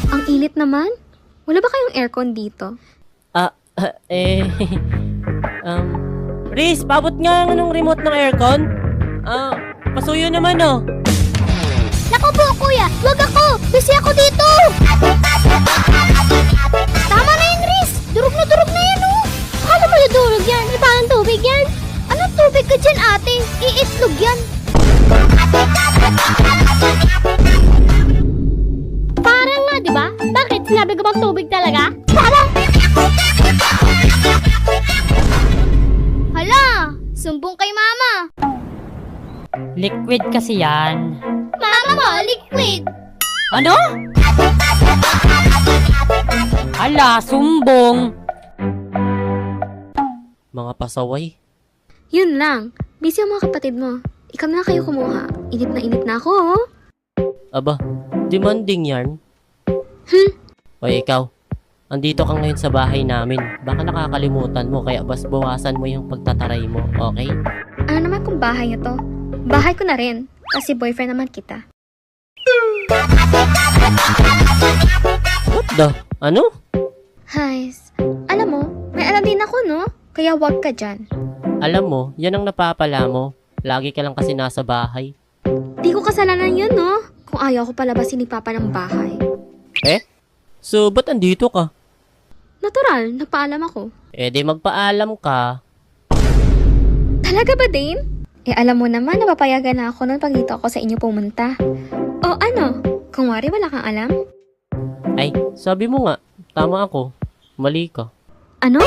Ang init naman. Wala ba kayong aircon dito? Eh, Riz, paabot nga ng remote ng aircon. Pasuyo naman, oh. Naku po, kuya! Wag ako! Busy ako dito! Tama na yan, Riz! Durog na yan, oh! Akala mo yung durog yan? Eh, parang tubig yan? Anong tubig ka dyan, ate? Iitlog yan! Parang nga, di ba? Bakit? Sinabi ko bang tubig talaga? Parang! Hala! Sumbong kay mama! Liquid kasi yan. Mama mo, liquid! Ano? Hala, sumbong. Mga pasaway. Yun lang. Busy ang mga kapatid mo. Ikaw na kayo kumuha. Init na ako, oh. Aba, demanding yarn. Oy, ikaw. Andito ka ngayon sa bahay namin. Baka nakakalimutan mo, kaya bawasan mo yung pagtataray mo, okay? Ano naman kung bahay niyo to? Bahay ko na rin. Kasi boyfriend naman kita. What the? Ano? Hays, alam mo, may alam din ako, no? Kaya wag ka dyan. Alam mo, yan ang napapala mo. Lagi ka lang kasi nasa bahay. Di ko kasalanan yun, no? Kung ayaw ko palabasin ni Papa ng bahay. So, ba't andito ka? Natural, nagpaalam ako. Di magpaalam ka. Talaga ba, Dane? Alam mo naman, napapayagan na ako nung pag dito ako sa inyo pumunta. O ano? Kung wari wala kang alam? Ay, sabi mo nga, tama ako. Mali ka. Ano?